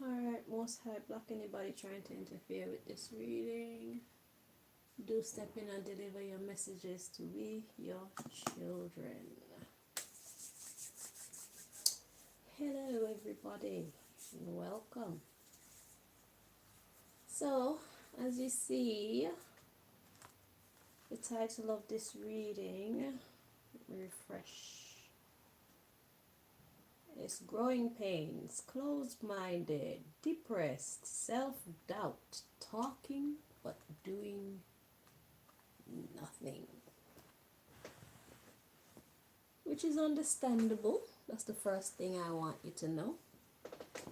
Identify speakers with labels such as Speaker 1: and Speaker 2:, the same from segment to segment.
Speaker 1: Alright, Most High, block anybody trying to interfere with this reading. Do step in and deliver your messages to we, your children. Hello, everybody. Welcome. So, as you see, the title of this reading, refresh, is Growing Pains, Closed-Minded, Depressed, Self-Doubt, Talking but Doing Nothing. Which is understandable. That's the first thing I want you to know.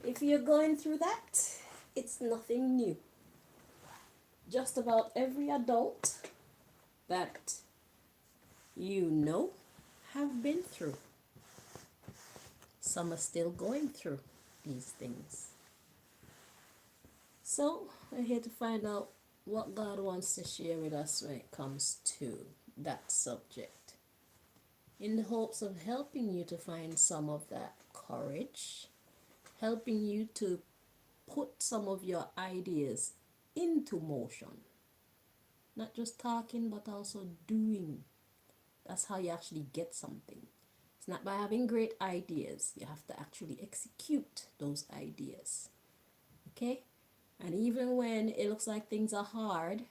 Speaker 1: If you're going through that, it's nothing new. Just about every adult that you know have been through. Some are still going through these things. So, we're here to find out what God wants to share with us when it comes to that subject, in the hopes of helping you to find some of that courage, helping you to put some of your ideas into motion. Not just talking, but also doing. That's how you actually get something. It's not by having great ideas. You have to actually execute those ideas. Okay? And even when it looks like things are hard,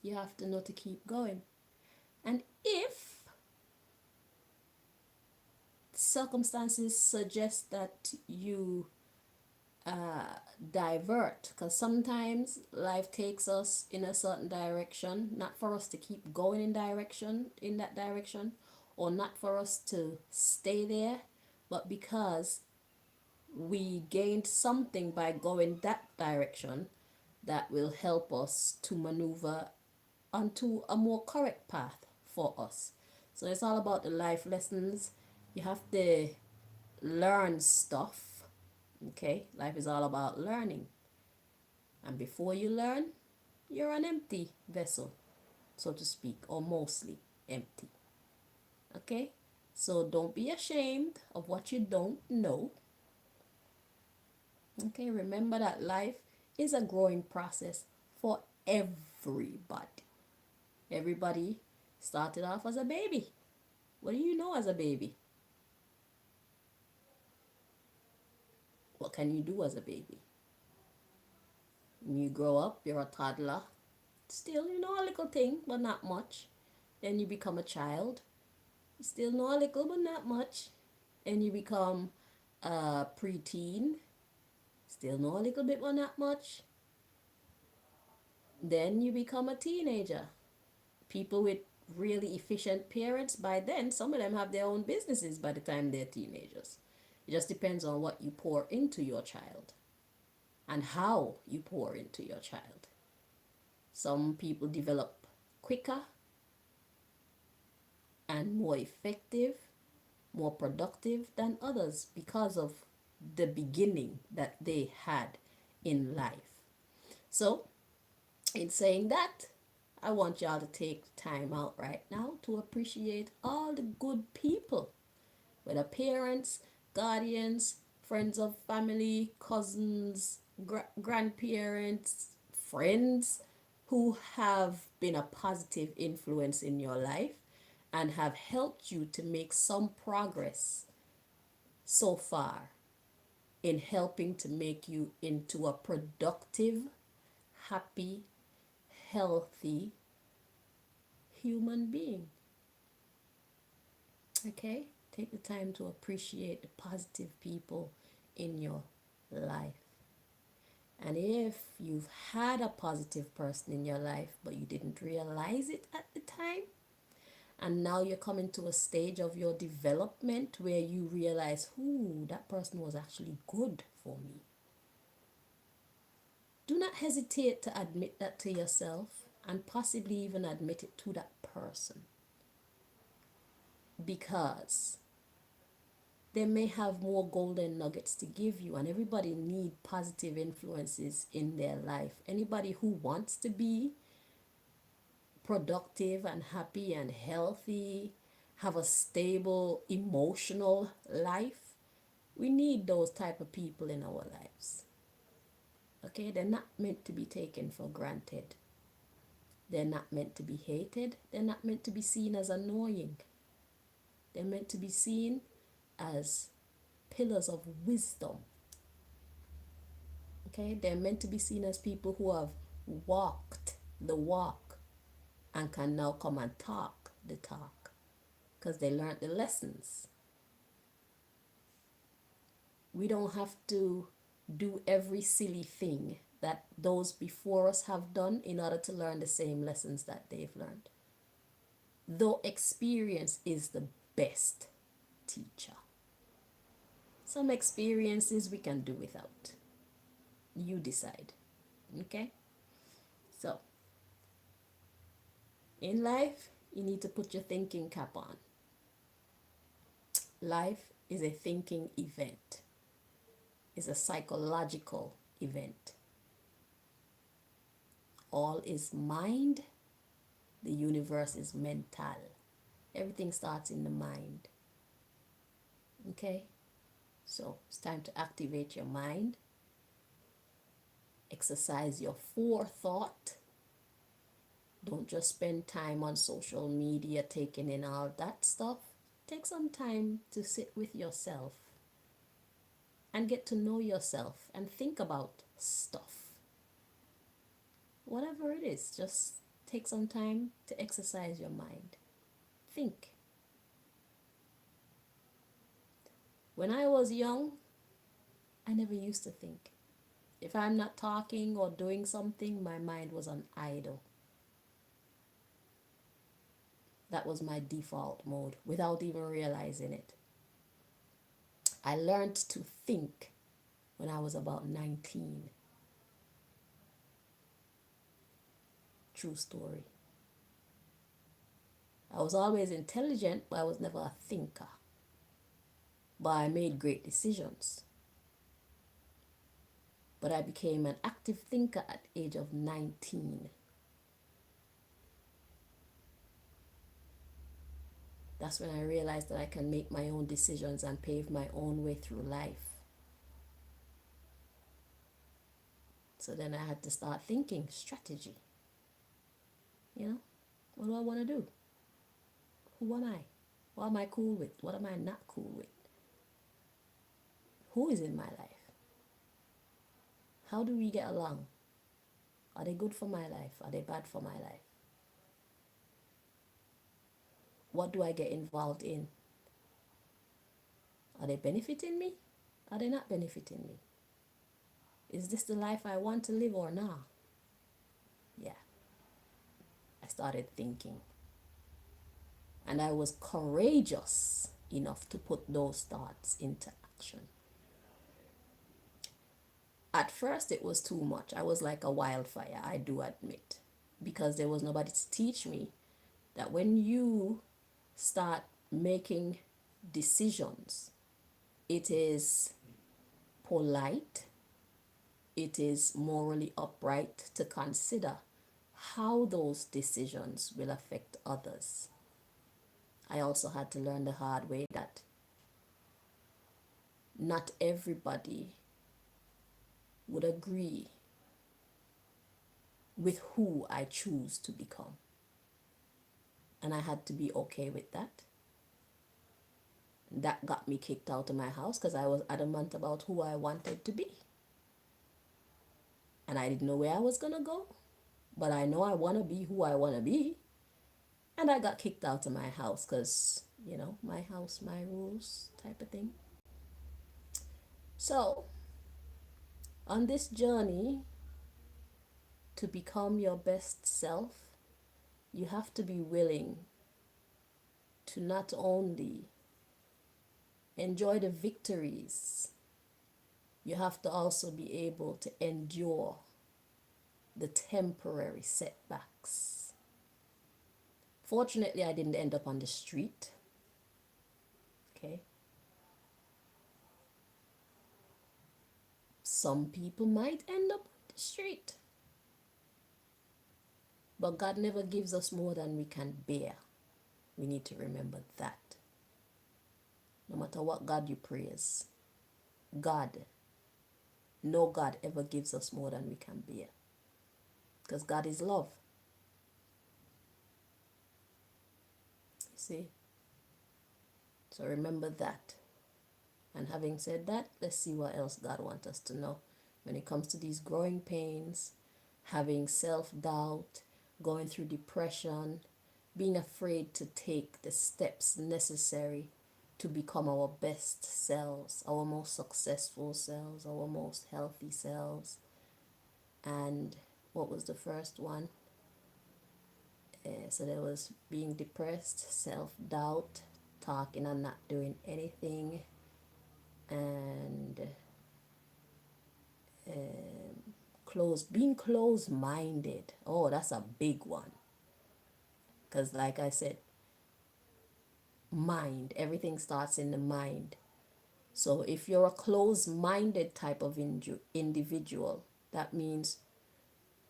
Speaker 1: you have to know to keep going. And if circumstances suggest that you divert, because sometimes life takes us in a certain direction, not for us to keep going in that direction, or not for us to stay there, but because we gained something by going that direction that will help us to maneuver onto a more correct path for us. So it's all about the life lessons. You have to learn stuff. Okay, life is all about learning. And before you learn, you're an empty vessel, so to speak, or mostly empty. Okay, so don't be ashamed of what you don't know. Okay, remember that life is a growing process for everybody. Everybody started off as a baby. What do you know as a baby? What can you do as a baby? When you grow up, you're a toddler. Still, you know a little thing, but not much. Then you become a child. You still know a little, but not much. And you become a preteen. Still know a little bit, but not much. Then you become a teenager. People with really efficient parents, by then, some of them have their own businesses by the time they're teenagers. It just depends on what you pour into your child and how you pour into your child. Some people develop quicker and more effective, more productive than others because of the beginning that they had in life. So, in saying that, I want y'all to take time out right now to appreciate all the good people, whether parents, guardians, friends of family, cousins, grandparents, friends who have been a positive influence in your life and have helped you to make some progress so far in helping to make you into a productive, happy, healthy human being. Okay? Take the time to appreciate the positive people in your life. And if you've had a positive person in your life, but you didn't realize it at the time, and now you're coming to a stage of your development where you realize, ooh, that person was actually good for me. Do not hesitate to admit that to yourself and possibly even admit it to that person. Because they may have more golden nuggets to give you, and everybody needs positive influences in their life. Anybody who wants to be productive and happy and healthy, have a stable emotional life, We need those type of people in our lives. Okay, they're not meant to be taken for granted. They're not meant to be hated. They're not meant to be seen as annoying. They're meant to be seen as pillars of wisdom. Okay, they're meant to be seen as people who have walked the walk and can now come and talk the talk because they learned the lessons. We don't have to do every silly thing that those before us have done in order to learn the same lessons that they've learned. Though experience is the best teacher. Some experiences we can do without. You decide. Okay? So, in life, you need to put your thinking cap on. Life is a thinking event. It's a psychological event. All is mind. The universe is mental. Everything starts in the mind. Okay? So it's time to activate your mind. Exercise your forethought. Don't just spend time on social media taking in all that stuff. Take some time to sit with yourself and get to know yourself and think about stuff. Whatever it is, just take some time to exercise your mind. Think. When I was young, I never used to think. If I'm not talking or doing something, my mind was on idle. That was my default mode without even realizing it. I learned to think when I was about 19. True story. I was always intelligent, but I was never a thinker. But I made great decisions. But I became an active thinker at the age of 19. That's when I realized that I can make my own decisions and pave my own way through life. So then I had to start thinking strategy. You know, what do I want to do? Who am I? What am I cool with? What am I not cool with? Who is in my life? How do we get along? Are they good for my life? Are they bad for my life? What do I get involved in? Are they benefiting me? Are they not benefiting me? Is this the life I want to live or not? Yeah. I started thinking. And I was courageous enough to put those thoughts into action. At first, it was too much. I was like a wildfire, I do admit, because there was nobody to teach me that when you start making decisions, it is polite, it is morally upright to consider how those decisions will affect others. I also had to learn the hard way that not everybody would agree with who I choose to become. And I had to be okay with that. That got me kicked out of my house because I was adamant about who I wanted to be. And I didn't know where I was going to go, but I know I want to be who I want to be. And I got kicked out of my house because, you know, my house, my rules type of thing. So, on this journey to become your best self, you have to be willing to not only enjoy the victories, you have to also be able to endure the temporary setbacks. Fortunately, I didn't end up on the street. Okay. Some people might end up on the street. But God never gives us more than we can bear. We need to remember that. No matter what God you praise, God, no God ever gives us more than we can bear. Because God is love. You see? So remember that. And having said that, let's see what else God wants us to know. When it comes to these growing pains, having self-doubt, going through depression, being afraid to take the steps necessary to become our best selves, our most successful selves, our most healthy selves. And what was the first one? So there was being depressed, self-doubt, talking and not doing anything, and being closed-minded. Oh, that's a big one. Because like I said, mind, everything starts in the mind. So if you're a closed-minded type of individual, that means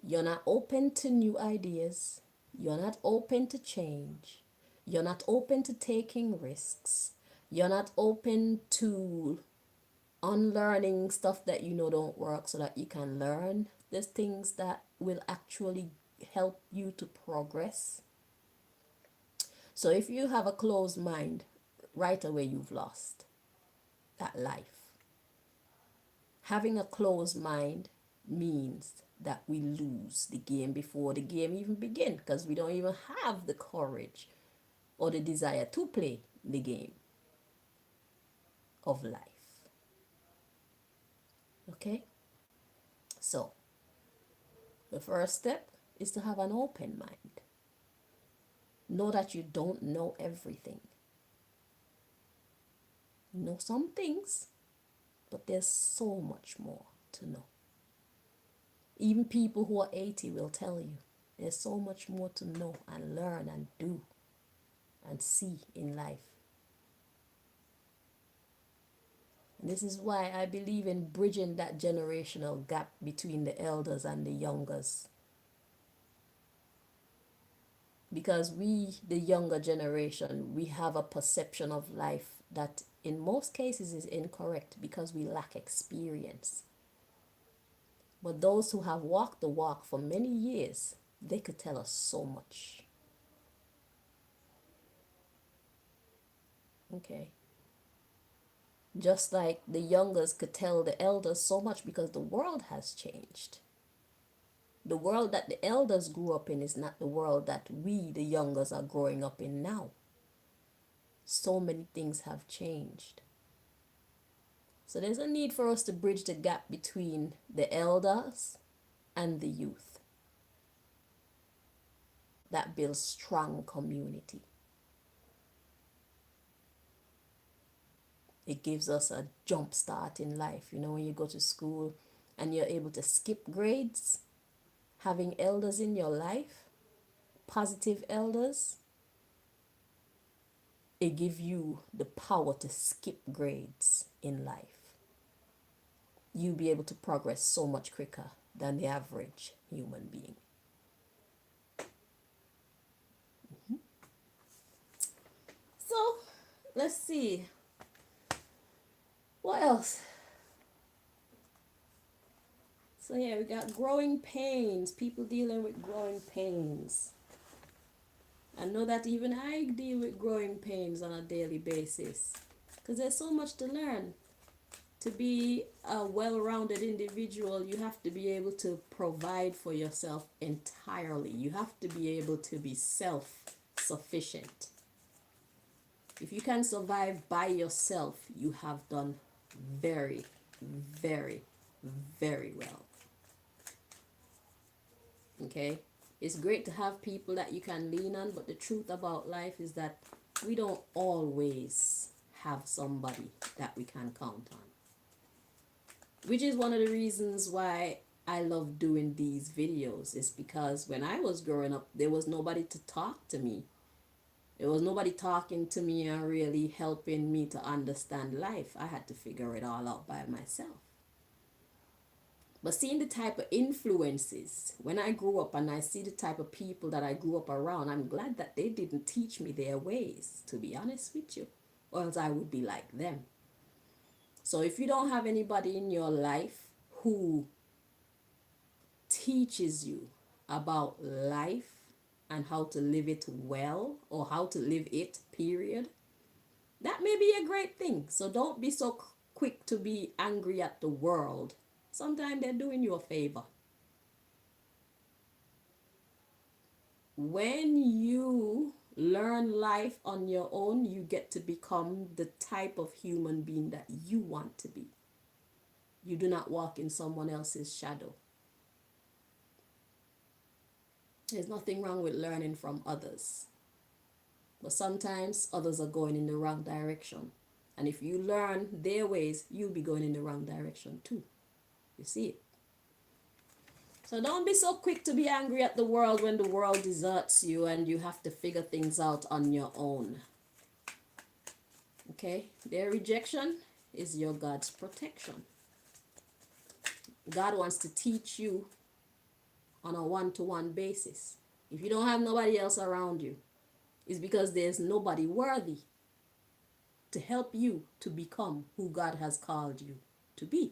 Speaker 1: you're not open to new ideas, you're not open to change, you're not open to taking risks, you're not open to unlearning stuff that you know don't work so that you can learn the things that will actually help you to progress. So if you have a closed mind, right away you've lost that life. Having a closed mind means that we lose the game before the game even begins, because we don't even have the courage or the desire to play the game of life. Okay? So, the first step is to have an open mind. Know that you don't know everything. You know some things, but there's so much more to know. Even people who are 80 will tell you there's so much more to know and learn and do and see in life. And this is why I believe in bridging that generational gap between the elders and the youngers. Because we, the younger generation, we have a perception of life that in most cases is incorrect because we lack experience. But those who have walked the walk for many years, they could tell us so much. Okay. Just like the youngers could tell the elders so much because the world has changed. The world that the elders grew up in is not the world that we, the youngers, are growing up in now. So many things have changed. So there's a need for us to bridge the gap between the elders and the youth. That builds strong community. It gives us a jump start in life. You know, when you go to school and you're able to skip grades, having elders in your life, positive elders, it gives you the power to skip grades in life. You'll be able to progress so much quicker than the average human being. So, let's see. What else? So yeah, we got growing pains, people dealing with growing pains. I know that even I deal with growing pains on a daily basis because there's so much to learn. To be a well-rounded individual, you have to be able to provide for yourself entirely. You have to be able to be self-sufficient. If you can survive by yourself, you have done very, very, very well. Okay? It's great to have people that you can lean on, but the truth about life is that we don't always have somebody that we can count on. Which is one of the reasons why I love doing these videos, is because when I was growing up, there was nobody to talk to me. There was nobody talking to me and really helping me to understand life. I had to figure it all out by myself. But seeing the type of influences, when I grew up and I see the type of people that I grew up around, I'm glad that they didn't teach me their ways, to be honest with you, or else I would be like them. So if you don't have anybody in your life who teaches you about life and how to live it well, or how to live it, period, that may be a great thing. So don't be so quick to be angry at the world. Sometimes they're doing you a favor. When you learn life on your own, you get to become the type of human being that you want to be. You do not walk in someone else's shadow. There's nothing wrong with learning from others. But sometimes others are going in the wrong direction. And if you learn their ways, you'll be going in the wrong direction too. You see it? So don't be so quick to be angry at the world when the world deserts you and you have to figure things out on your own. Okay? Their rejection is your God's protection. God wants to teach you on a one-to-one basis. If you don't have nobody else around you, it's because there's nobody worthy to help you to become who God has called you to be.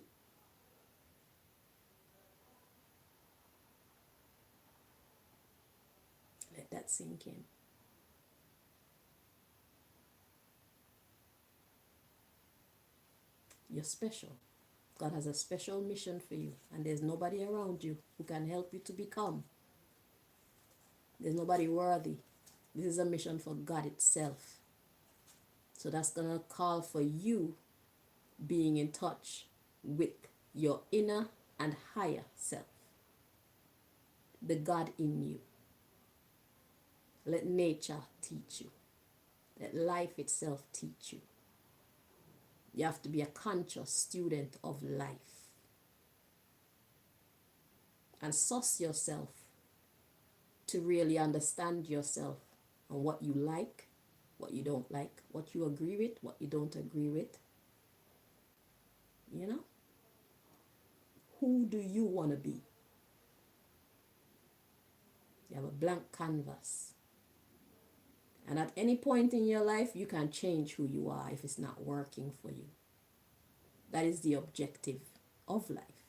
Speaker 1: Let that sink in. You're special. God has a special mission for you, and there's nobody around you who can help you to become. There's nobody worthy. This is a mission for God itself. So that's going to call for you being in touch with your inner and higher self, the God in you. Let nature teach you. Let life itself teach you. You have to be a conscious student of life. And suss yourself to really understand yourself and what you like, what you don't like, what you agree with, what you don't agree with. You know? Who do you want to be? You have a blank canvas. And at any point in your life, you can change who you are if it's not working for you. That is the objective of life.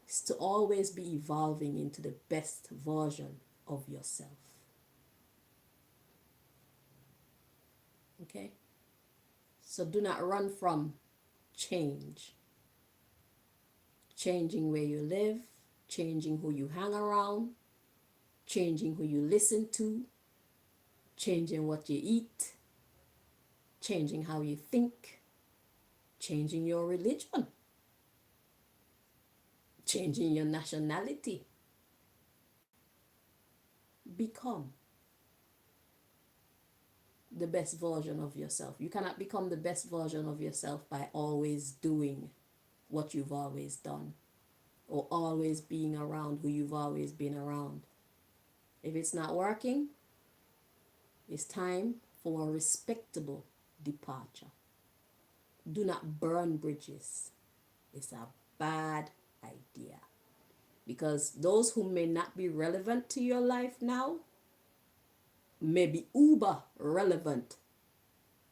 Speaker 1: It's to always be evolving into the best version of yourself. Okay? So do not run from change. Changing where you live, changing who you hang around, changing who you listen to, changing what you eat, changing how you think, changing your religion, changing your nationality. Become the best version of yourself. You cannot become the best version of yourself by always doing what you've always done, or always being around who you've always been around. If it's not working, it's time for a respectable departure. Do not burn bridges. It's a bad idea. Because those who may not be relevant to your life now may be uber relevant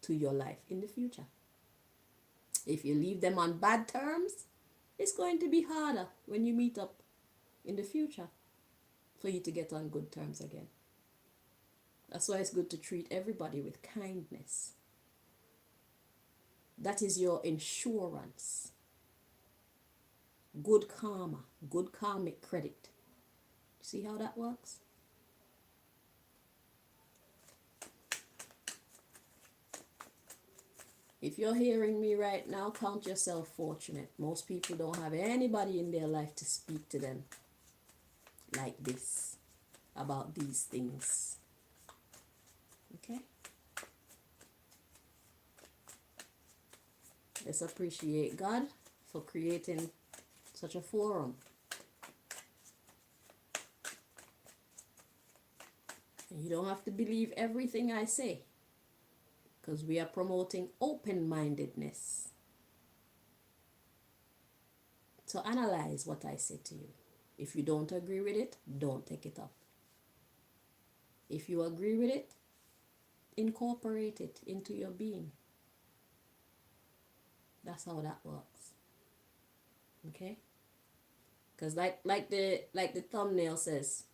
Speaker 1: to your life in the future. If you leave them on bad terms, it's going to be harder when you meet up in the future for you to get on good terms again. That's why it's good to treat everybody with kindness. That is your insurance. Good karma, good karmic credit. See how that works? If you're hearing me right now, count yourself fortunate. Most people don't have anybody in their life to speak to them like this about these things. Okay? Let's appreciate God for creating such a forum. And you don't have to believe everything I say, because we are promoting open-mindedness. So analyze what I say to you. If you don't agree with it, don't take it up. If you agree with it, incorporate it into your being. That's how that works. Okay? Because like the thumbnail says,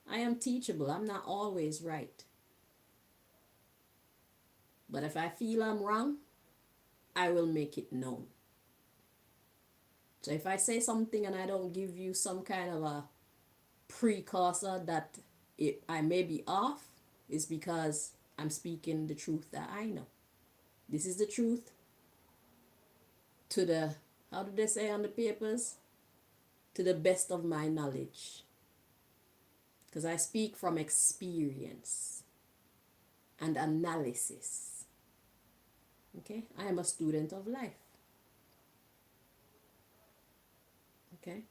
Speaker 1: I am teachable. I'm not always right. But if I feel I'm wrong, I will make it known. So if I say something and I don't give you some kind of a precursor that I may be off, it's because I'm speaking the truth that I know. This is the truth to the, how do they say on the papers? To the best of my knowledge. Because I speak from experience and analysis. Okay? I am a student of life. Okay?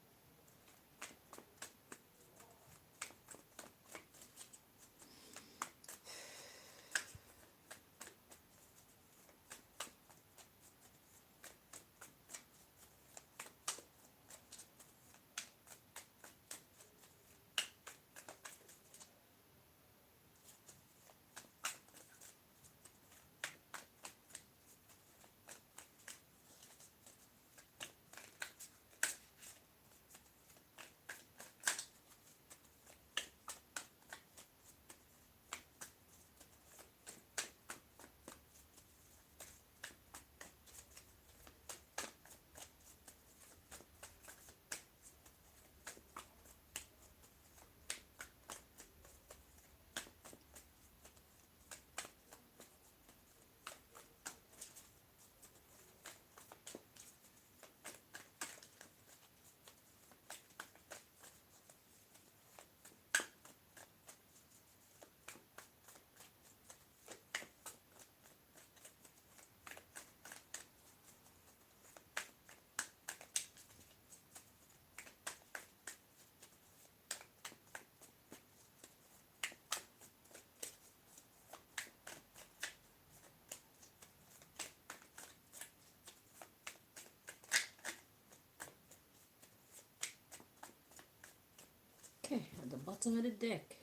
Speaker 1: Okay, at the bottom of the deck,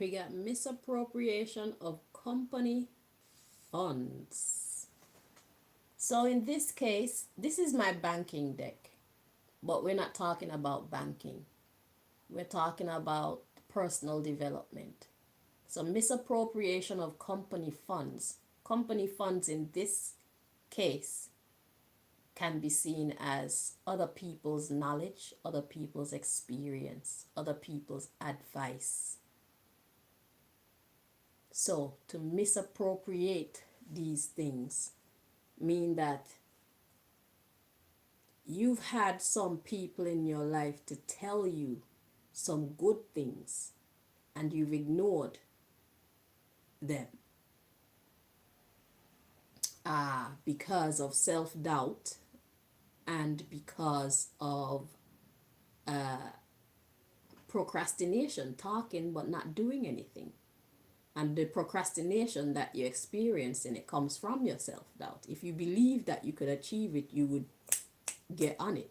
Speaker 1: we got misappropriation of company funds. So in this case, this is my banking deck, but we're not talking about banking. We're talking about personal development. So misappropriation of company funds. Company funds in this case can be seen as other people's knowledge, other people's experience, other people's advice. So to misappropriate these things mean that you've had some people in your life to tell you some good things and you've ignored them because of self-doubt and because of procrastination, talking but not doing anything. And the procrastination that you experience and it comes from your self-doubt. If you believe that you could achieve it, you would get on it.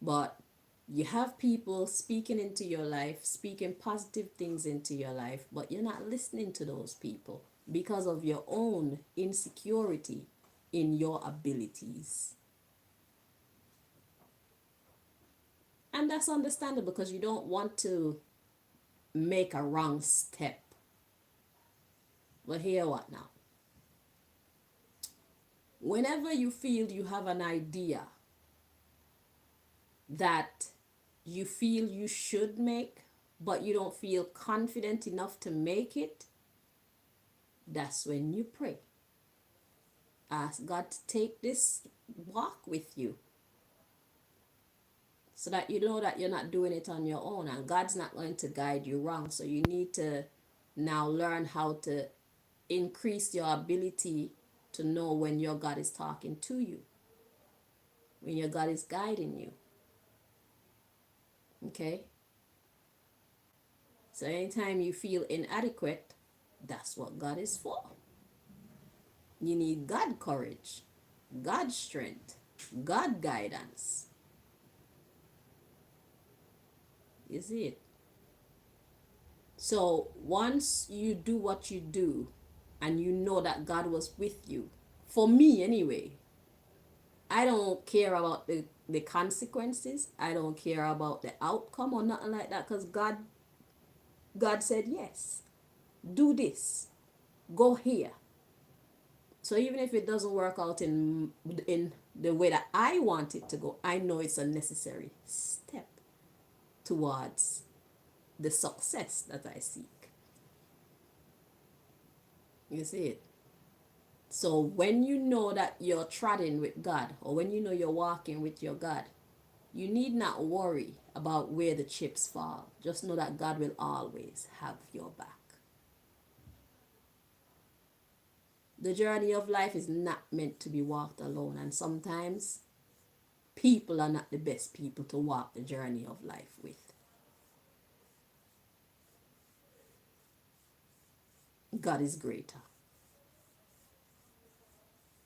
Speaker 1: But you have people speaking into your life, speaking positive things into your life, but you're not listening to those people because of your own insecurity in your abilities. And that's understandable because you don't want to make a wrong step. But hear what now? Whenever you feel you have an idea that you feel you should make, but you don't feel confident enough to make it, that's when you pray. Ask God to take this walk with you so that you know that you're not doing it on your own and God's not going to guide you wrong. So you need to now learn how to increase your ability to know when your God is talking to you, when your God is guiding you. Okay? So anytime you feel inadequate, that's what God is for. You need God courage, God strength, God guidance. You see it? So once you do what you do and you know that God was with you For me anyway, I don't care about the consequences. I don't care about the outcome or nothing like that, because God said yes. Do this. Go here. So even if it doesn't work out in the way that I want it to go, I know it's a necessary step towards the success that I seek. You see it? So when you know that you're treading with God, or when you know you're walking with your God, you need not worry about where the chips fall. Just know that God will always have your back. The journey of life is not meant to be walked alone, and sometimes people are not the best people to walk the journey of life with. God is greater.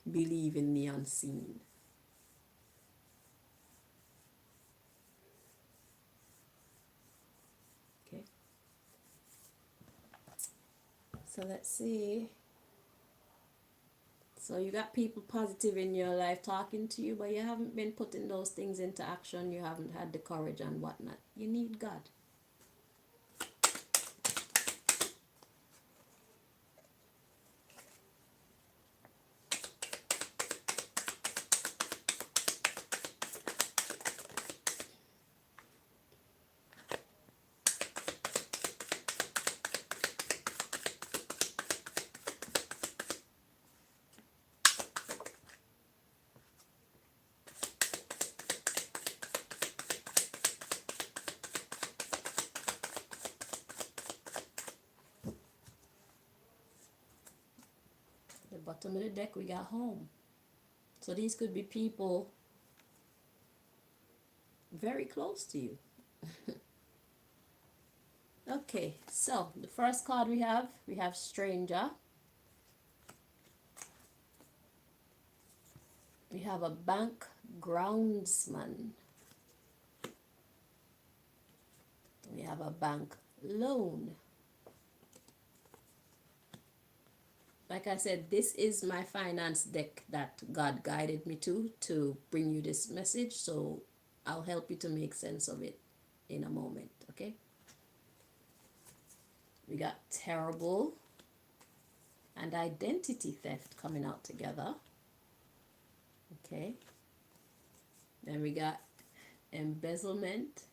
Speaker 1: Believe in the unseen. Okay. So let's see. So you got people positive in your life talking to you, but you haven't been putting those things into action. You haven't had the courage and whatnot. You need God. The bottom of the deck, we got home. So these could be people very close to you. Okay, so the first card we have stranger. We have a bank groundsman. We have a bank loan. Like I said, this is my finance deck that God guided me to bring you this message. So I'll help you to make sense of it in a moment, okay? We got terrible and identity theft coming out together. Okay. Then we got embezzlement,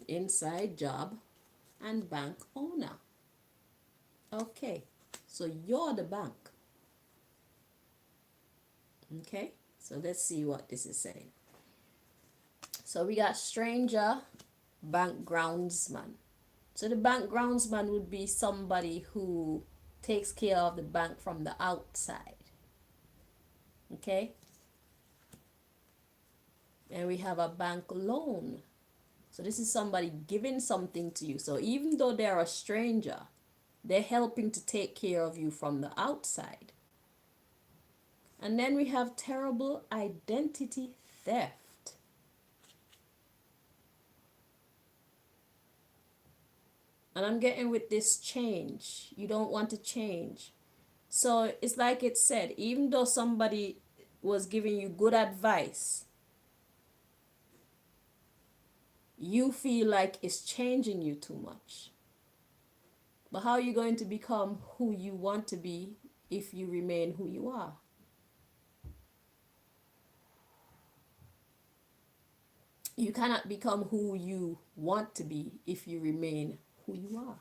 Speaker 1: inside job, and bank owner. Okay. So you're the bank. Okay. So let's see what this is saying. So we got stranger, bank groundsman. So the bank groundsman would be somebody who takes care of the bank from the outside. Okay. And we have a bank loan. So this is somebody giving something to you. So even though they're a stranger, they're helping to take care of you from the outside. And then we have terrible identity theft. And I'm getting with this change. You don't want to change. So it's like it said, even though somebody was giving you good advice, you feel like it's changing you too much. But how are you going to become who you want to be if you remain who you are? You cannot become who you want to be if you remain who you are.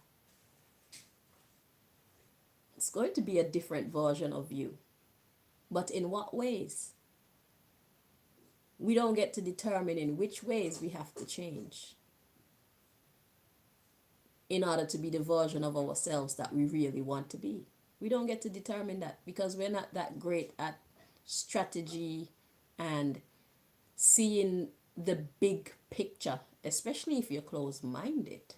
Speaker 1: It's going to be a different version of you. But in what ways? We don't get to determine in which ways we have to change in order to be the version of ourselves that we really want to be. We don't get to determine that because we're not that great at strategy and seeing the big picture, especially if you're closed-minded.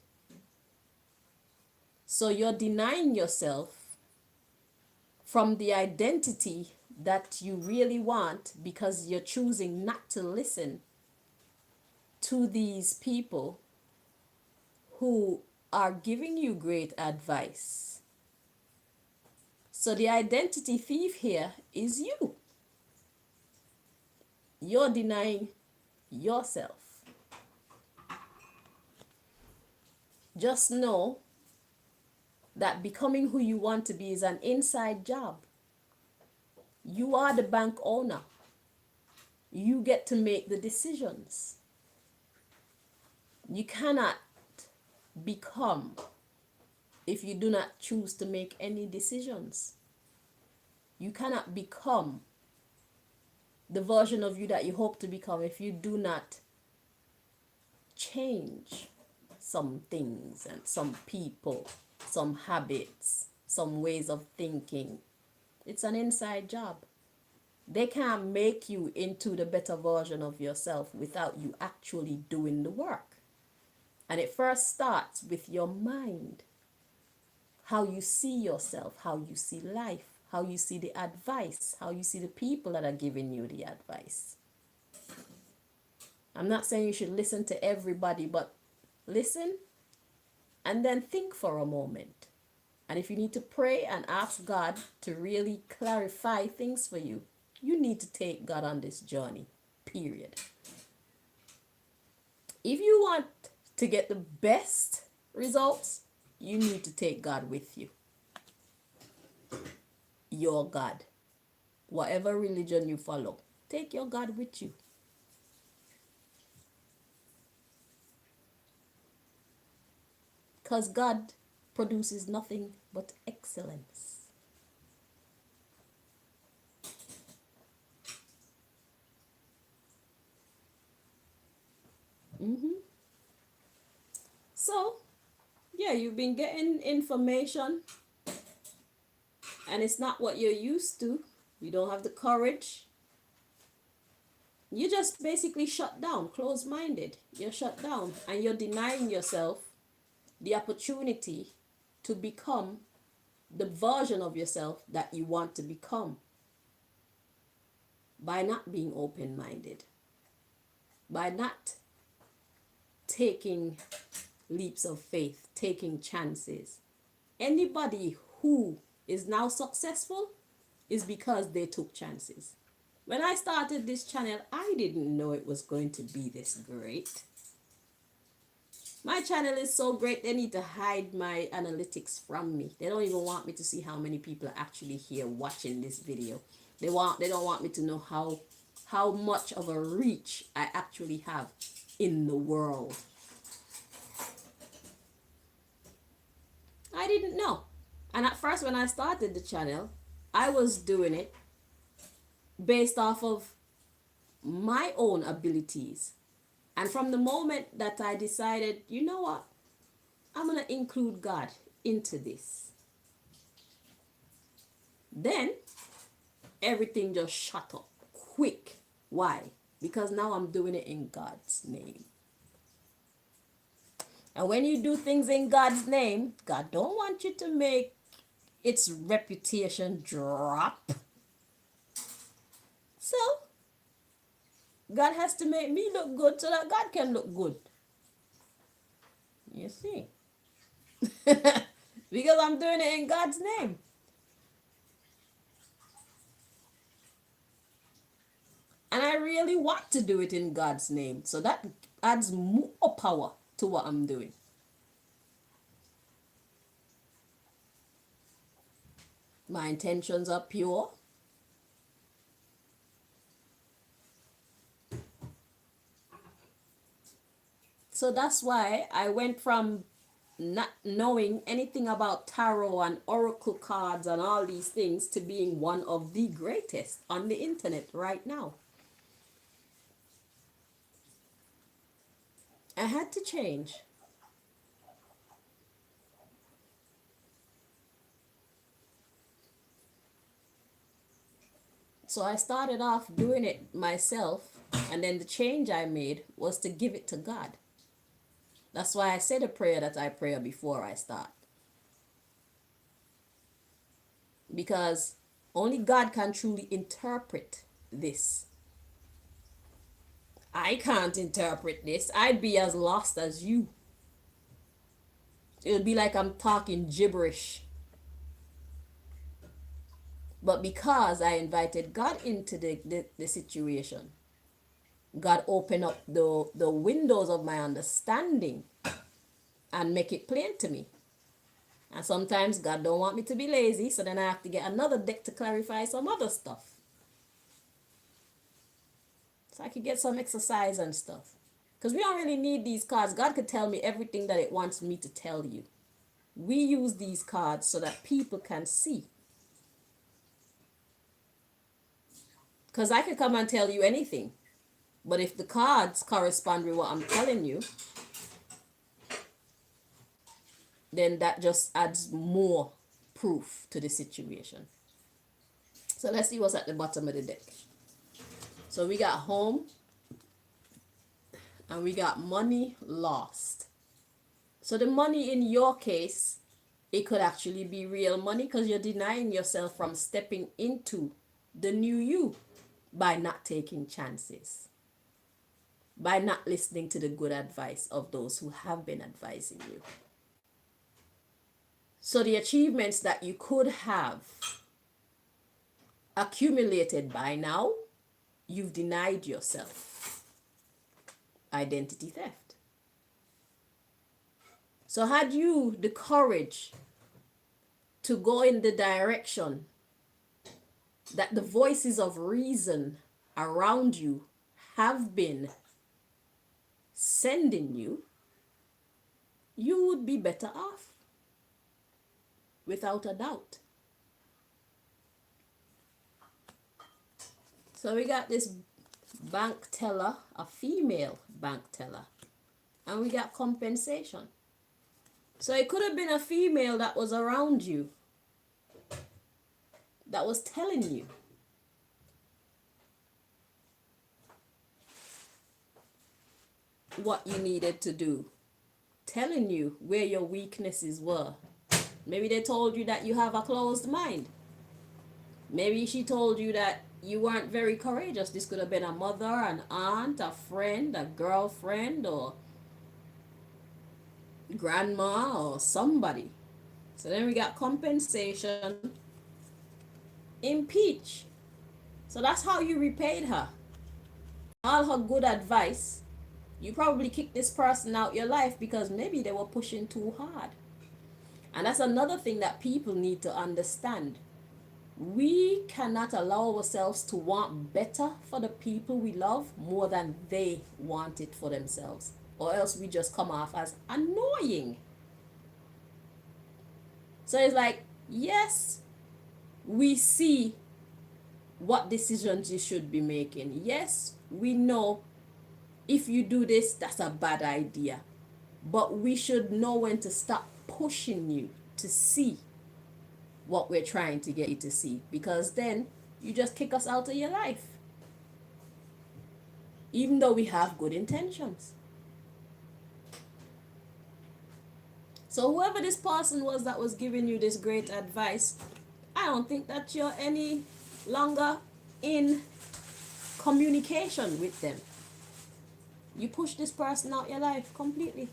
Speaker 1: So you're denying yourself from the identity that you really want because you're choosing not to listen to these people who are giving you great advice. So the identity thief here is you. you're denying yourself. Just know that becoming who you want to be is an inside job. You are the bank owner. You get to make the decisions. You cannot become if you do not choose to make any decisions. You cannot become the version of you that you hope to become if you do not change some things and some people, some habits, some ways of thinking. It's an inside job. They can't make you into the better version of yourself without you actually doing the work. And it first starts with your mind. How you see yourself, how you see life, how you see the advice, how you see the people that are giving you the advice. I'm not saying you should listen to everybody, but listen and then think for a moment. And if you need to pray and ask God to really clarify things for you, you need to take God on this journey, period. If you want to get the best results, you need to take God with you. Your God. Whatever religion you follow, take your God with you. Because God produces nothing but excellence. So, yeah, you've been getting information and it's not what you're used to. You don't have the courage. You just basically shut down, closed-minded. You're shut down and you're denying yourself the opportunity to become the version of yourself that you want to become by not being open-minded, by not taking leaps of faith, taking chances. Anybody who is now successful is because they took chances. When I started this channel, I didn't know it was going to be this great. My channel is so great, they need to hide my analytics from me. They don't even want me to see how many people are actually here watching this video. They don't want me to know how much of a reach I actually have in the world. I didn't know. And at first when I started the channel, I was doing it based off of my own abilities. And from the moment that I decided, you know what, I'm going to include God into this, then everything just shut up quick. Why? Because now I'm doing it in God's name. And when you do things in God's name, God don't want you to make its reputation drop. So, God has to make me look good so that God can look good. You see? Because I'm doing it in God's name. And I really want to do it in God's name. So that adds more power to what I'm doing. My intentions are pure. So that's why I went from not knowing anything about tarot and oracle cards and all these things to being one of the greatest on the internet right now. I had to change. So I started off doing it myself, and then the change I made was to give it to God. That's why I said a prayer that I pray before I start. Because only God can truly interpret this. I can't interpret this. I'd be as lost as you. It would be like I'm talking gibberish. But because I invited God into the situation, God open up the windows of my understanding and make it plain to me. And sometimes God don't want me to be lazy, so then I have to get another deck to clarify some other stuff. So I could get some exercise and stuff. Because we don't really need these cards. God could tell me everything that it wants me to tell you. We use these cards so that people can see. Because I could come and tell you anything. But if the cards correspond with what I'm telling you, then that just adds more proof to the situation. So let's see what's at the bottom of the deck. So we got home and we got money lost. So the money in your case, it could actually be real money because you're denying yourself from stepping into the new you by not taking chances, by not listening to the good advice of those who have been advising you. So the achievements that you could have accumulated by now, you've denied yourself. Identity theft. So had you the courage to go in the direction that the voices of reason around you have been sending you, you would be better off. Without a doubt. So we got this bank teller, a female bank teller, and we got compensation. So it could have been a female that was around you, that was telling you what you needed to do, telling you where your weaknesses were. Maybe they told you that you have a closed mind. Maybe she told you that you weren't very courageous. This could have been a mother, an aunt, a friend, a girlfriend, or grandma, or somebody. So then we got compensation, impeach. So that's how you repaid her. All her good advice, you probably kicked this person out your life because maybe they were pushing too hard. And that's another thing that people need to understand. We cannot allow ourselves to want better for the people we love more than they want it for themselves, or else we just come off as annoying. So it's like, yes, we see what decisions you should be making. Yes, we know if you do this, that's a bad idea. But we should know when to stop pushing you to see what we're trying to get you to see, because then you just kick us out of your life, even though we have good intentions. So whoever this person was that was giving you this great advice, I don't think that you're any longer in communication with them. You push this person out your life completely.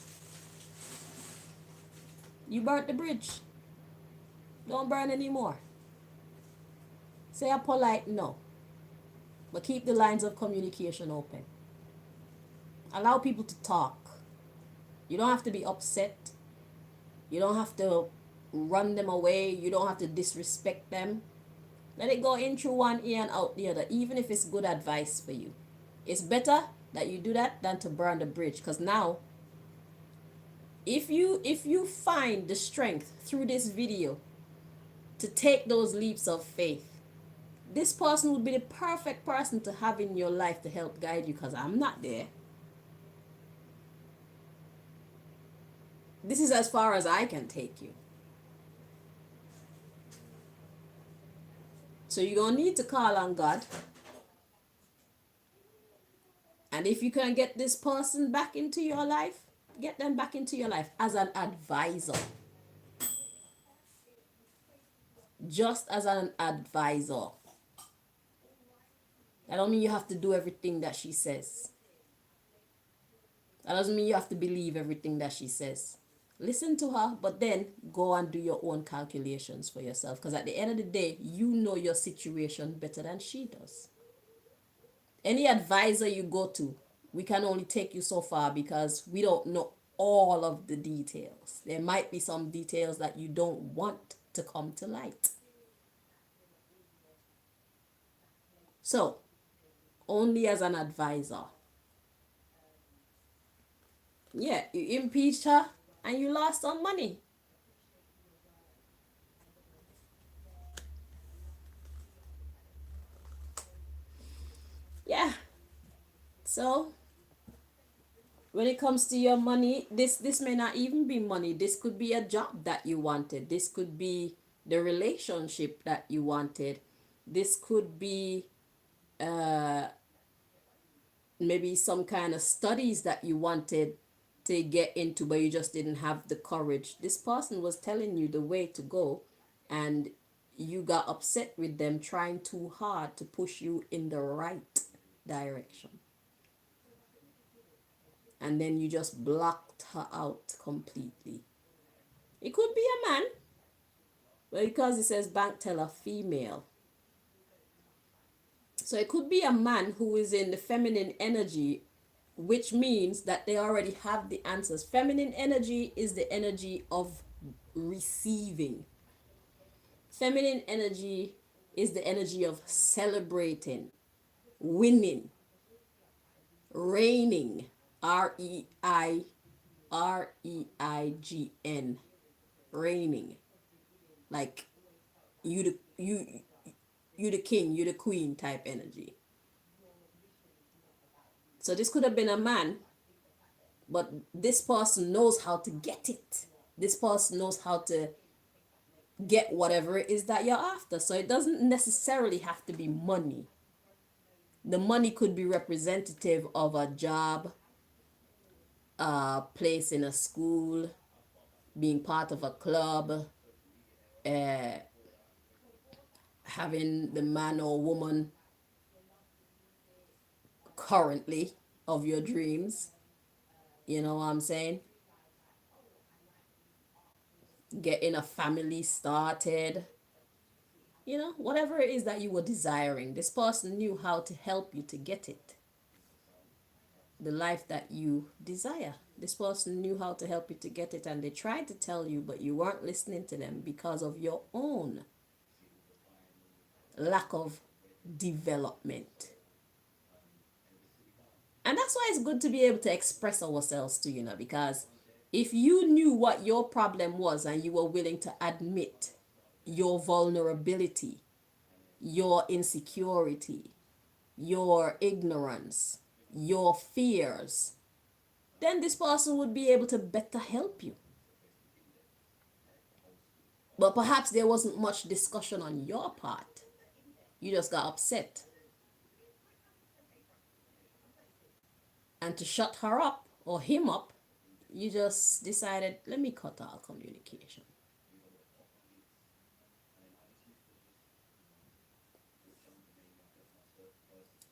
Speaker 1: You burnt the bridge. Don't burn anymore. Say a polite no, but keep the lines of communication open. Allow people to talk. You don't have to be upset. You don't have to run them away. You don't have to disrespect them. Let it go in through one ear and out the other, even if it's good advice for you. It's better that you do that than to burn the bridge, because now if you find the strength through this video to take those leaps of faith, this person would be the perfect person to have in your life to help guide you, because I'm not there. This is as far as I can take you. So you're going to need to call on God. And if you can get this person back into your life, get them back into your life as an advisor. Just as an advisor. That don't mean you have to do everything that she says. That doesn't mean you have to believe everything that she says. Listen to her, but then go and do your own calculations for yourself. Because at the end of the day, you know your situation better than she does. Any advisor you go to, we can only take you so far because we don't know all of the details. There might be some details that you don't want to come to light. So, only as an advisor. Yeah, you impeached her and you lost some money. Yeah. So, when it comes to your money, this may not even be money. This could be a job that you wanted. This could be the relationship that you wanted. This could be uh maybe some kind of studies that you wanted to get into but you just didn't have the courage. This person was telling you the way to go, and you got upset with them trying too hard to push you in the right direction, and then you just blocked her out completely. It could be a man, but because it says bank teller female, so it could be a man who is in the feminine energy, which means that they already have the answers. Feminine energy is the energy of receiving. Feminine energy is the energy of celebrating, winning, reigning. Reign. Reigning. Like you the king, you the queen type energy. So this could have been a man, but this person knows how to get it. This person knows how to get whatever it is that you're after. So it doesn't necessarily have to be money. The money could be representative of a job, a place in a school, being part of a club, uh, having the man or woman currently of your dreams. You know what I'm saying? Getting a family started. You know, whatever it is that you were desiring, this person knew how to help you to get it. The life that you desire. This person knew how to help you to get it, and they tried to tell you, but you weren't listening to them because of your own lack of development. And that's why it's good to be able to express ourselves to, because if you knew what your problem was and you were willing to admit your vulnerability, your insecurity, your ignorance, your fears, then this person would be able to better help you. But perhaps there wasn't much discussion on your part. You just got upset. And to shut her up or him up, you just decided, let me cut our communication.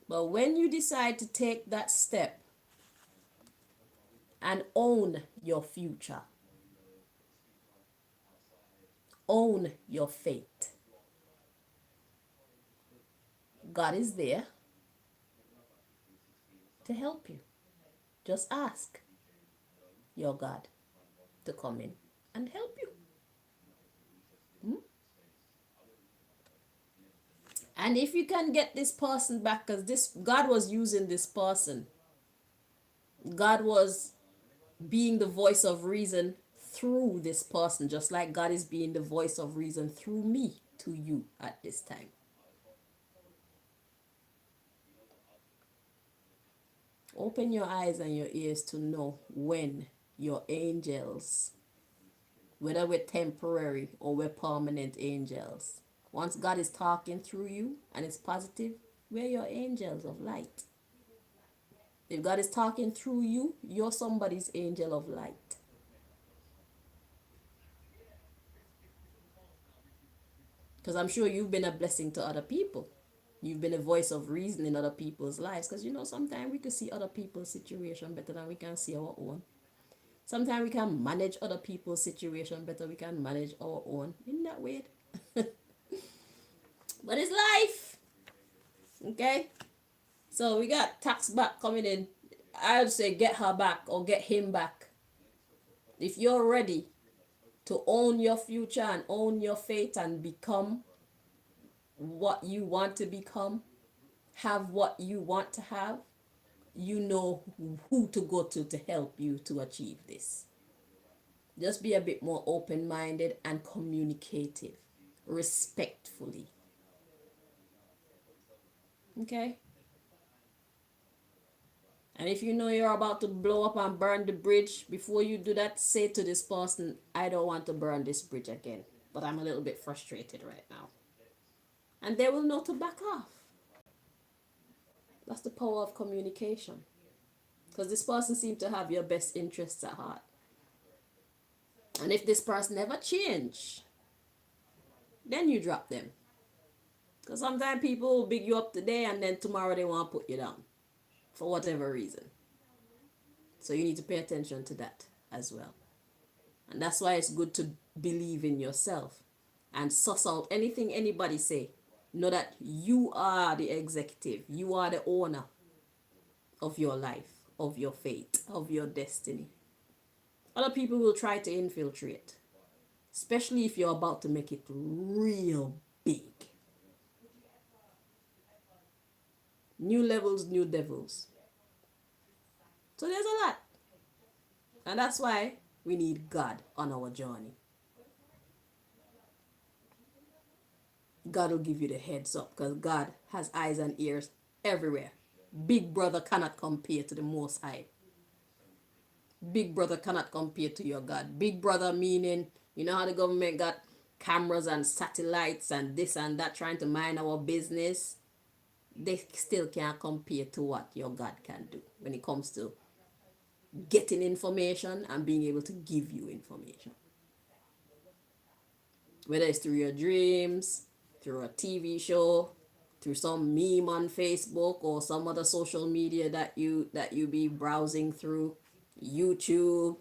Speaker 1: But when you decide to take that step and own your future, own your fate, God is there to help you. Just ask your God to come in and help you. And if you can get this person back, because this God was using this person, God was being the voice of reason through this person, just like God is being the voice of reason through me to you at this time. Open your eyes and your ears to know when your angels, whether we're temporary or we're permanent angels, once God is talking through you and it's positive, we're your angels of light. If God is talking through you, you're somebody's angel of light. Because I'm sure you've been a blessing to other people. You've been a voice of reason in other people's lives. Because sometimes we can see other people's situation better than we can see our own. Sometimes we can manage other people's situation better we can manage our own. Isn't that weird? But it's life. Okay? So we got tax back coming in. I would say get her back or get him back. If you're ready to own your future and own your fate and become what you want to become, have what you want to have, you know who to go to help you to achieve this. Just be a bit more open minded and communicative, respectfully. Okay? And if you know you're about to blow up and burn the bridge, before you do that, say to this person, I don't want to burn this bridge again, but I'm a little bit frustrated right now. And they will know to back off. That's the power of communication. Because this person seems to have your best interests at heart. And if this person never change, then you drop them. Because sometimes people will big you up today and then tomorrow they want to put you down for whatever reason. So you need to pay attention to that as well. And that's why it's good to believe in yourself and suss out anything anybody say. Know that you are the executive. You are the owner of your life, of your fate, of your destiny. Other people will try to infiltrate, especially if you're about to make it real big. New levels, new devils. So there's a lot. And that's why we need God on our journey. God will give you the heads up because God has eyes and ears everywhere. Big brother cannot compare to the Most High. Big brother cannot compare to your God. Big brother meaning, you know how the government got cameras and satellites and this and that trying to mind our business? They still can't compare to what your God can do when it comes to getting information and being able to give you information. Whether it's through your dreams, through a TV show, through some meme on Facebook or some other social media that you be browsing through, YouTube.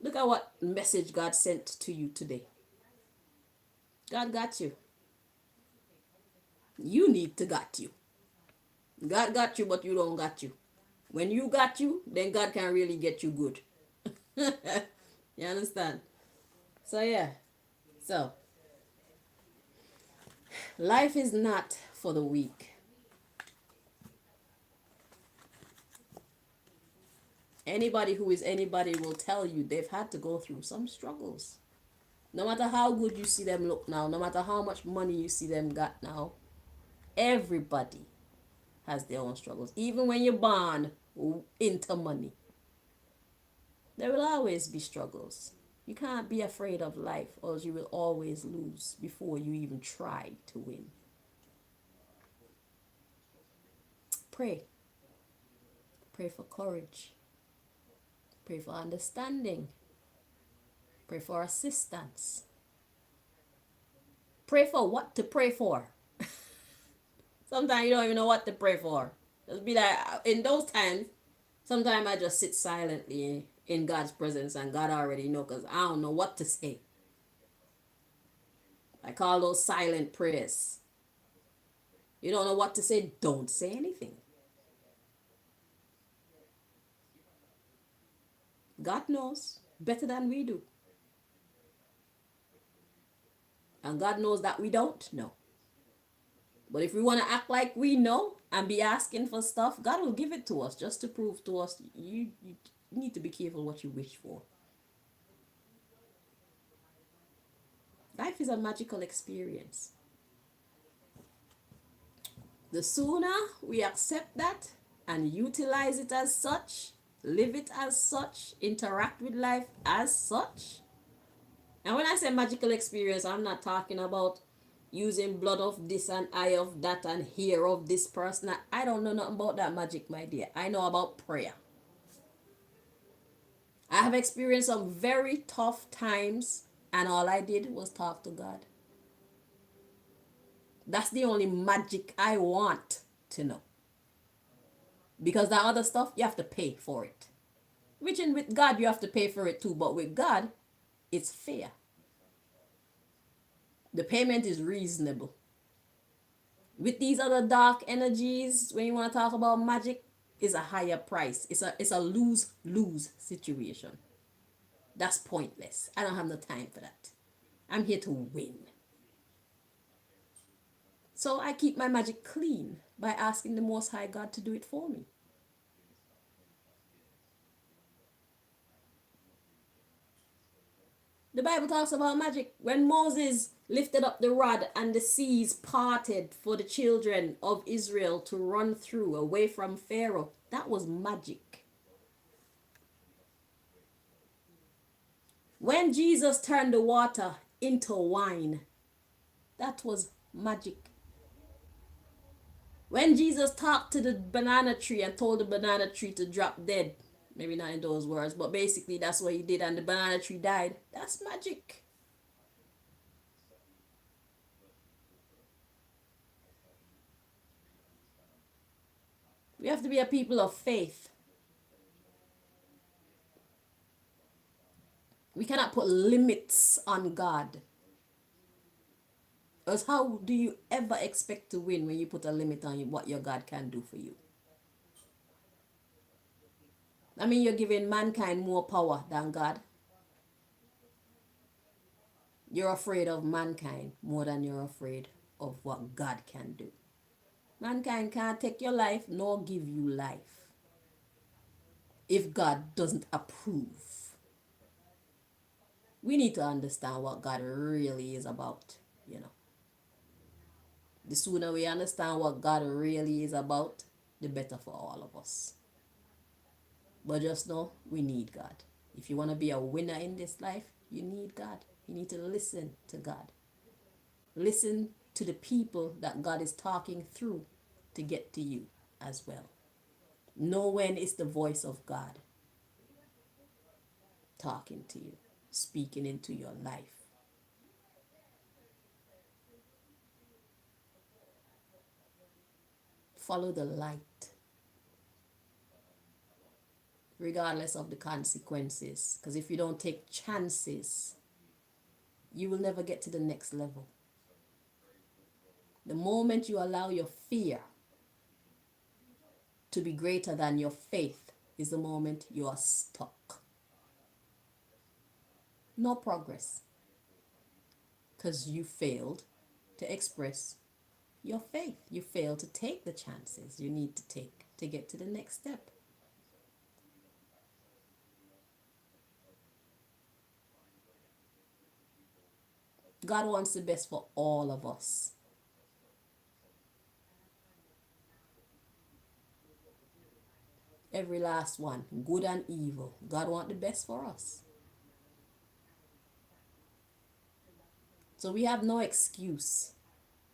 Speaker 1: Look at what message God sent to you today. God got you. You need to got you. God got you, but you don't got you. When you got you, then God can really get you good. You understand? So yeah. So life is not for the weak. Anybody who is anybody will tell you they've had to go through some struggles. No matter how good you see them look now, no matter how much money you see them got now, everybody has their own struggles. Even when you're born into money, there will always be struggles. You can't be afraid of life or you will always lose before you even try to win. Pray. Pray for courage. Pray for understanding. Pray for assistance. Pray for what to pray for. Sometimes you don't even know what to pray for. Just be like, in those times, sometimes I just sit silently in God's presence and God already know because I don't know what to say. I call those silent prayers. You don't know what to say, don't say anything. God knows better than we do. And God knows that we don't know. But if we want to act like we know and be asking for stuff, God will give it to us just to prove to us you need to be careful what you wish for. Life is a magical experience. The sooner we accept that and utilize it as such, live it as such, interact with life as such. And when I say magical experience, I'm not talking about using blood of this and eye of that and hair of this person. I don't know nothing about that magic, my dear. I know about prayer. I have experienced some very tough times and all I did was talk to God. That's the only magic I want to know. Because that other stuff, you have to pay for it. Which with God, you have to pay for it too. But with God, it's fair. The payment is reasonable. With these other dark energies, when you want to talk about magic, is a higher price. It's a lose-lose situation. That's pointless. I don't have no time for that. I'm here to win. So I keep my magic clean by asking the Most High God to do it for me. The Bible talks about magic. When Moses lifted up the rod and the seas parted for the children of Israel to run through away from Pharaoh, that was magic. When Jesus turned the water into wine, that was magic. When Jesus talked to the banana tree and told the banana tree to drop dead, maybe not in those words, but basically that's what he did, and the banana tree died, that's magic. We have to be a people of faith. We cannot put limits on God. Because how do you ever expect to win when you put a limit on what your God can do for you? I mean, you're giving mankind more power than God. You're afraid of mankind more than you're afraid of what God can do. Mankind can't take your life nor give you life if God doesn't approve. We need to understand what God really is about. The sooner we understand what God really is about, the better for all of us. But just know we need God. If you want to be a winner in this life, you need God. You need to listen to God. Listen to the people that God is talking through to get to you as well. Know when it's the voice of God talking to you, speaking into your life. Follow the light, regardless of the consequences. Because if you don't take chances, you will never get to the next level. The moment you allow your fear to be greater than your faith is the moment you are stuck. No progress. Because you failed to express your faith. You failed to take the chances you need to take to get to the next step. God wants the best for all of us. Every last one, good and evil. God wants the best for us. So we have no excuse.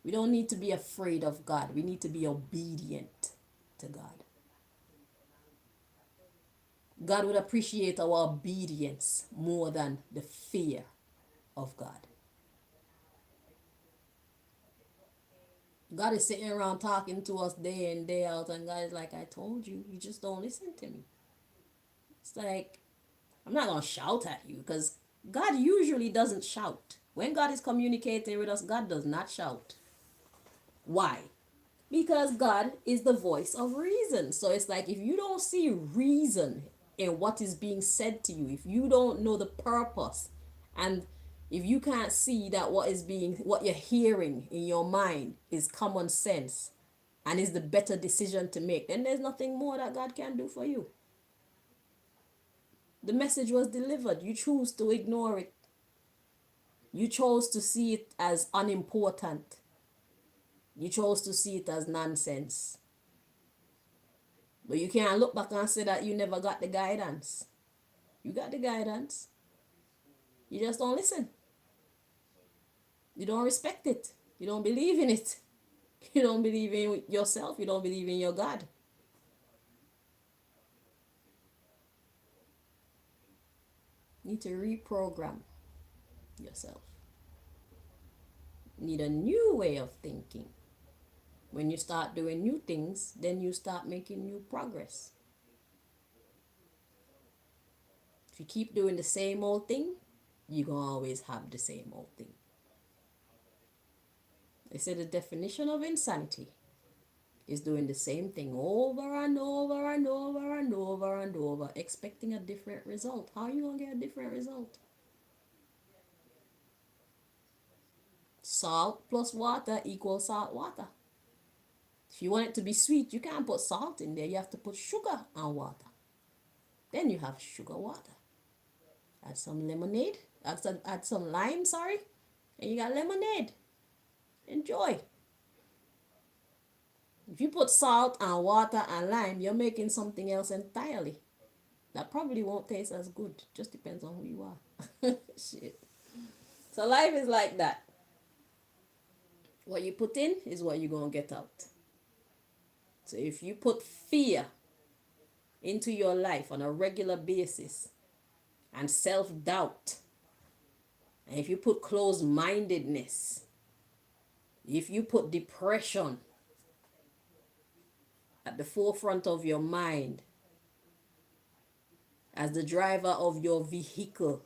Speaker 1: We don't need to be afraid of God. We need to be obedient to God. God would appreciate our obedience more than the fear of God. God is sitting around talking to us day in, day out, and God is like, I told you, you just don't listen to me. It's like, I'm not going to shout at you because God usually doesn't shout. When God is communicating with us, God does not shout. Why? Because God is the voice of reason. So it's like if you don't see reason in what is being said to you, if you don't know the purpose, and if you can't see that what you're hearing in your mind is common sense and is the better decision to make, then there's nothing more that God can do for you. The message was delivered. You choose to ignore it. You chose to see it as unimportant. You chose to see it as nonsense. But you can't look back and say that you never got the guidance. You got the guidance. You just don't listen. You don't respect it. You don't believe in it. You don't believe in yourself. You don't believe in your God. You need to reprogram yourself. You need a new way of thinking. When you start doing new things, then you start making new progress. If you keep doing the same old thing, you're going to always have the same old thing. They say the definition of insanity is doing the same thing over and over and over and over and over, expecting a different result. How are you going to get a different result? Salt plus water equals salt water. If you want it to be sweet, you can't put salt in there. You have to put sugar and water. Then you have sugar water. Add some lemonade, add some lime, sorry, and you got lemonade. Enjoy. If you put salt and water and lime, you're making something else entirely. That probably won't taste as good. Just depends on who you are. Shit. So life is like that. What you put in is what you're going to get out. So if you put fear into your life on a regular basis and self-doubt, and if you put closed-mindedness, if you put depression at the forefront of your mind as the driver of your vehicle,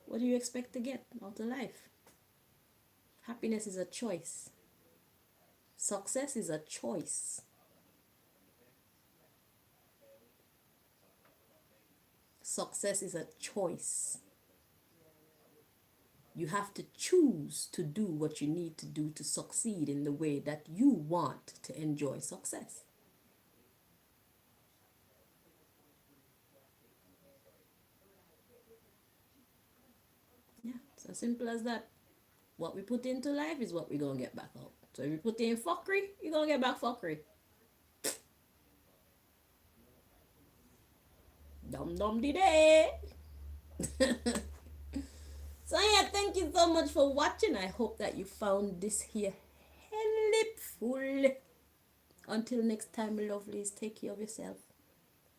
Speaker 1: what do you expect to get out of life? Happiness is a choice. Success is a choice. Success is a choice. You have to choose to do what you need to do to succeed in the way that you want to enjoy success. Yeah, it's as simple as that. What we put into life is what we're going to get back out. So if you put in fuckery, you're going to get back fuckery. Dum dum de day. So yeah, thank you so much for watching. I hope that you found this here helpful. Until next time, lovelies, take care of yourself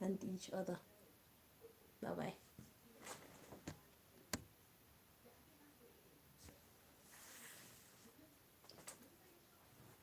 Speaker 1: and each other. Bye bye.